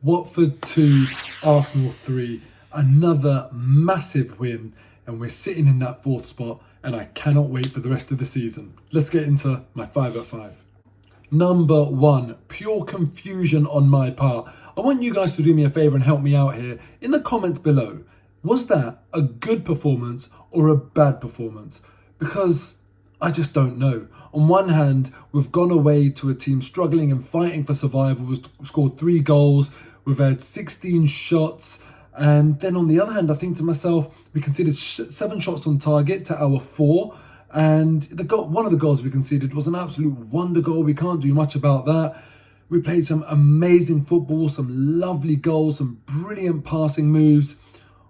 Watford 2, Arsenal 3. Another massive win, and we're sitting in that fourth spot, and I cannot wait for the rest of the season. Let's get into my 5 at 5. Number 1, pure confusion on my part. I want you guys to do me a favour and help me out here. In the comments below, was that a good performance or a bad performance? Because I just don't know. On one hand, we've gone away to a team struggling and fighting for survival. We've scored 3 goals. We've had 16 shots. And then on the other hand, I think to myself, we conceded 7 shots on target to our 4. And one of the goals we conceded was an absolute wonder goal. We can't do much about that. We played some amazing football, some lovely goals, some brilliant passing moves.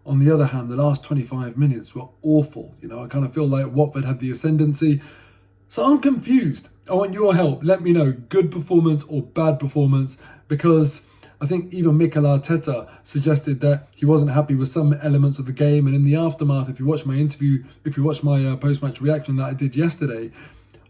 On the other hand, the last 25 minutes were awful. I kind of feel like Watford had the ascendancy. So I'm confused. I want your help. Let me know, good performance or bad performance, because I think even Mikel Arteta suggested that he wasn't happy with some elements of the game. And in the aftermath, if you watch my interview, if you watch my post-match reaction that I did yesterday,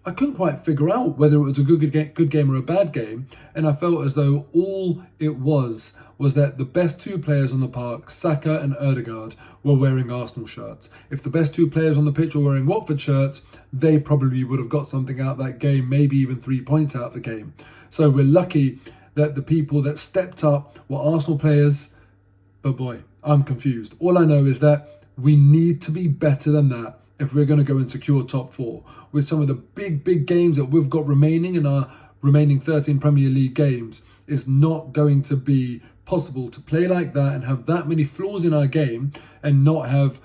I couldn't quite figure out whether it was a good game or a bad game. And I felt as though all it was that the best 2 players on the park, Xhaka and Ødegaard, were wearing Arsenal shirts. If the best 2 players on the pitch were wearing Watford shirts, they probably would have got something out of that game, maybe even 3 points out of the game. So we're lucky that the people that stepped up were Arsenal players. But boy, I'm confused. All I know is that we need to be better than that if we're going to go and secure top 4. With some of the big games that we've got remaining in our remaining 13 Premier League games, it's not going to be possible to play like that and have that many flaws in our game and not have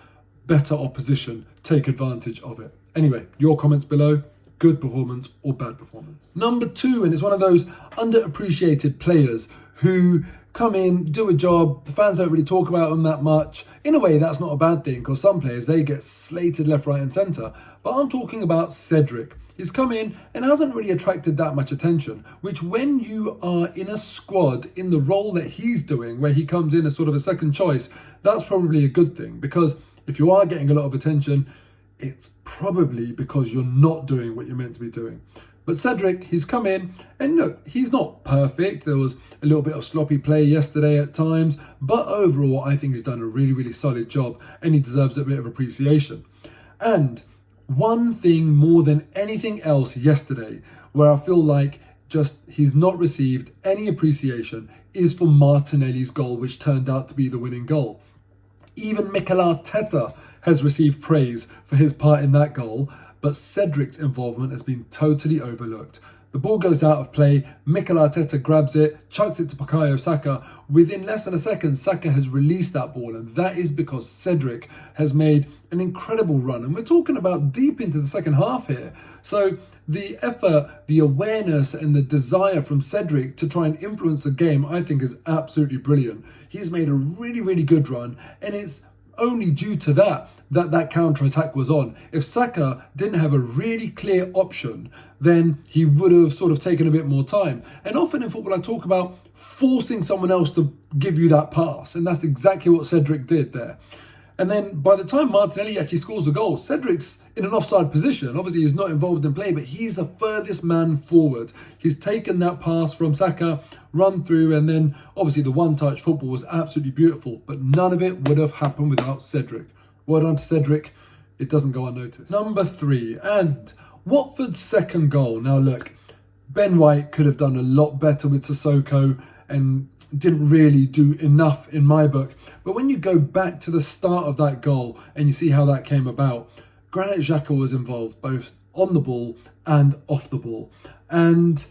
better opposition take advantage of it. Anyway, your comments below. Good performance or bad performance. Number 2, and it's one of those underappreciated players who come in, do a job, the fans don't really talk about them that much. In a way, that's not a bad thing, because some players, they get slated left, right and centre. But I'm talking about Cedric. He's come in and hasn't really attracted that much attention, which when you are in a squad in the role that he's doing, where he comes in as sort of a second choice, that's probably a good thing, because if you are getting a lot of attention, it's probably because you're not doing what you're meant to be doing. But Cedric, he's come in, and look, he's not perfect. There was a little bit of sloppy play yesterday at times, but overall, I think he's done a really solid job, and he deserves a bit of appreciation. And one thing more than anything else yesterday, where I feel like just he's not received any appreciation, is for Martinelli's goal, which turned out to be the winning goal. Even Mikel Arteta has received praise for his part in that goal, but Cedric's involvement has been totally overlooked. The ball goes out of play, Mikel Arteta grabs it, chucks it to Bukayo Saka. Within less than a second, Saka has released that ball, and that is because Cedric has made an incredible run. And we're talking about deep into the second half here. So the effort, the awareness and the desire from Cedric to try and influence the game, I think is absolutely brilliant. He's made a really good run, and it's only due to that counter-attack was on. If Saka didn't have a really clear option, then he would have sort of taken a bit more time. And often in football, I talk about forcing someone else to give you that pass. And that's exactly what Cedric did there. And then by the time Martinelli actually scores a goal, Cedric's in an offside position. Obviously, he's not involved in play, but he's the furthest man forward. He's taken that pass from Saka, run through, and then obviously the one-touch football was absolutely beautiful, but none of it would have happened without Cedric. Well done to Cedric. It doesn't go unnoticed. Number 3, and Watford's second goal. Now look, Ben White could have done a lot better with Sissoko and didn't really do enough in my book. But when you go back to the start of that goal and you see how that came about, Careless Xhaka was involved both on the ball and off the ball. And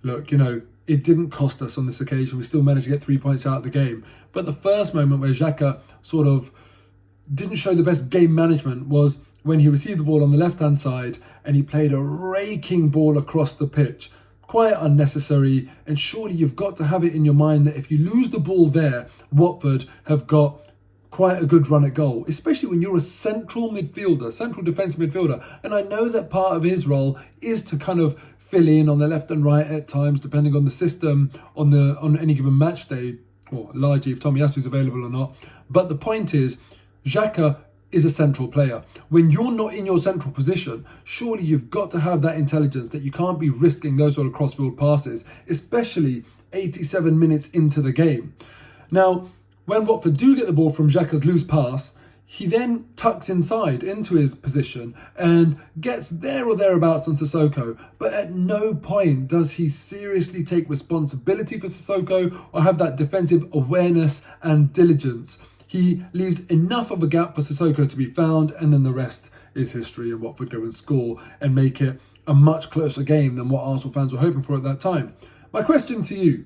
look, it didn't cost us on this occasion. We still managed to get 3 points out of the game. But the first moment where Xhaka sort of didn't show the best game management was when he received the ball on the left-hand side and he played a raking ball across the pitch. Quite unnecessary, and surely you've got to have it in your mind that if you lose the ball there, Watford have got quite a good run at goal, especially when you're a central defensive midfielder. And I know that part of his role is to kind of fill in on the left and right at times, depending on the system on any given match day, or largely if Tomiyasu's available or not. But the point is, Xhaka is a central player. When you're not in your central position, surely you've got to have that intelligence that you can't be risking those sort of cross-field passes, especially 87 minutes into the game. Now, when Watford do get the ball from Xhaka's loose pass, he then tucks inside into his position and gets there or thereabouts on Sissoko, but at no point does he seriously take responsibility for Sissoko or have that defensive awareness and diligence. He leaves enough of a gap for Sissoko to be found, and then the rest is history, and Watford go and score and make it a much closer game than what Arsenal fans were hoping for at that time. My question to you,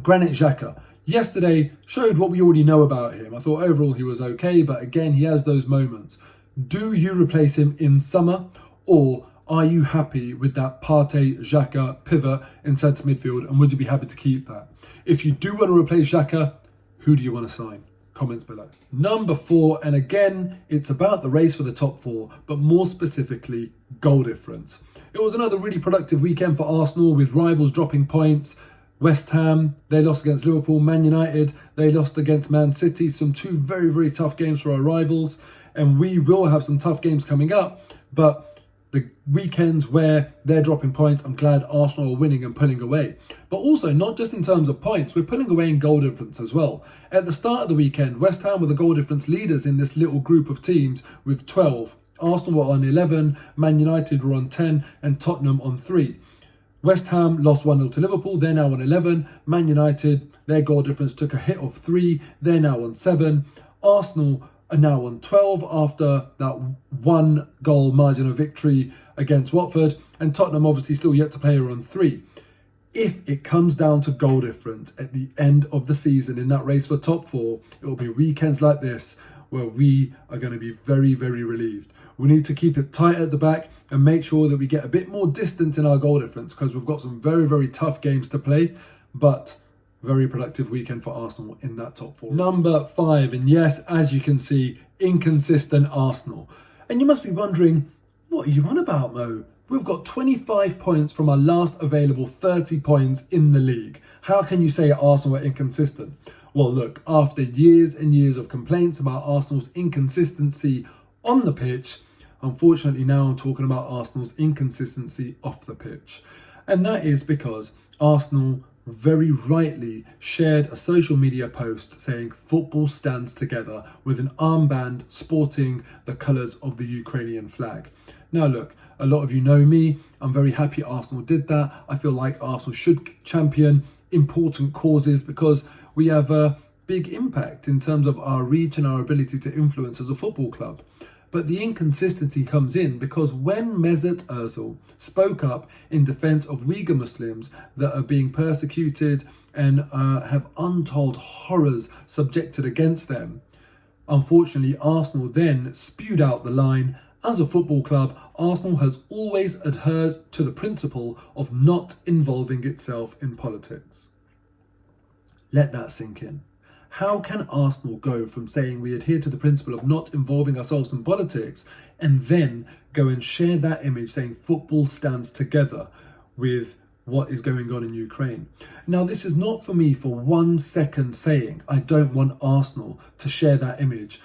Granit Xhaka, yesterday showed what we already know about him. I thought overall he was okay, but again, he has those moments. Do you replace him in summer, or are you happy with that Partey Xhaka pivot in centre midfield, and would you be happy to keep that? If you do want to replace Xhaka, who do you want to sign? Comments below. Number 4, and again, it's about the race for the top 4, but more specifically, goal difference. It was another really productive weekend for Arsenal with rivals dropping points. West Ham, they lost against Liverpool. Man United, they lost against Man City. Some 2 very, very tough games for our rivals. And we will have some tough games coming up. But the weekends where they're dropping points, I'm glad Arsenal are winning and pulling away. But also, not just in terms of points, we're pulling away in goal difference as well. At the start of the weekend, West Ham were the goal difference leaders in this little group of teams with 12. Arsenal were on 11, Man United were on 10, and Tottenham on 3. West Ham lost 1-0 to Liverpool, they're now on 11. Man United, their goal difference took a hit of 3, they're now on 7. Arsenal are now on 12 after that 1 goal margin of victory against Watford, and Tottenham obviously still yet to play are on 3. If it comes down to goal difference at the end of the season in that race for top 4, it will be weekends like this where we are going to be very, very relieved. We need to keep it tight at the back and make sure that we get a bit more distance in our goal difference, because we've got some very, very tough games to play, but very productive weekend for Arsenal in that top 4. Number 5, and yes, as you can see, inconsistent Arsenal. And you must be wondering, what are you on about, Mo? We've got 25 points from our last available 30 points in the league. How can you say Arsenal are inconsistent? Well, look, after years and years of complaints about Arsenal's inconsistency on the pitch, unfortunately now I'm talking about Arsenal's inconsistency off the pitch. And that is because Arsenal very rightly shared a social media post saying football stands together with an armband sporting the colours of the Ukrainian flag. Now look, a lot of you know me, I'm very happy Arsenal did that. I feel like Arsenal should champion important causes because we have a big impact in terms of our reach and our ability to influence as a football club. But the inconsistency comes in because when Mesut Ozil spoke up in defence of Uyghur Muslims that are being persecuted and have untold horrors subjected against them, unfortunately Arsenal then spewed out the line, as a football club, Arsenal has always adhered to the principle of not involving itself in politics. Let that sink in. How can Arsenal go from saying we adhere to the principle of not involving ourselves in politics and then go and share that image saying football stands together with what is going on in Ukraine? Now, this is not for me for 1 second saying I don't want Arsenal to share that image,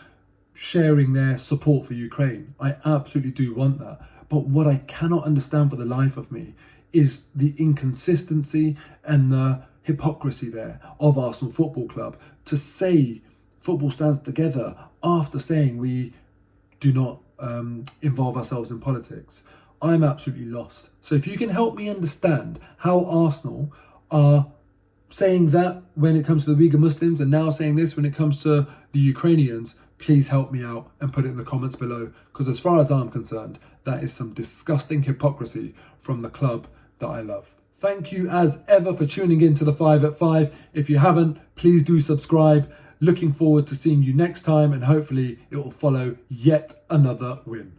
sharing their support for Ukraine. I absolutely do want that. But what I cannot understand for the life of me is the inconsistency and the hypocrisy there of Arsenal Football Club to say football stands together after saying we do not involve ourselves in politics. I'm absolutely lost. So if you can help me understand how Arsenal are saying that when it comes to the Uyghur Muslims and now saying this when it comes to the Ukrainians, please help me out and put it in the comments below, because as far as I'm concerned, that is some disgusting hypocrisy from the club that I love. Thank you as ever for tuning in to the 5 at 5. If you haven't, please do subscribe. Looking forward to seeing you next time, and hopefully it will follow yet another win.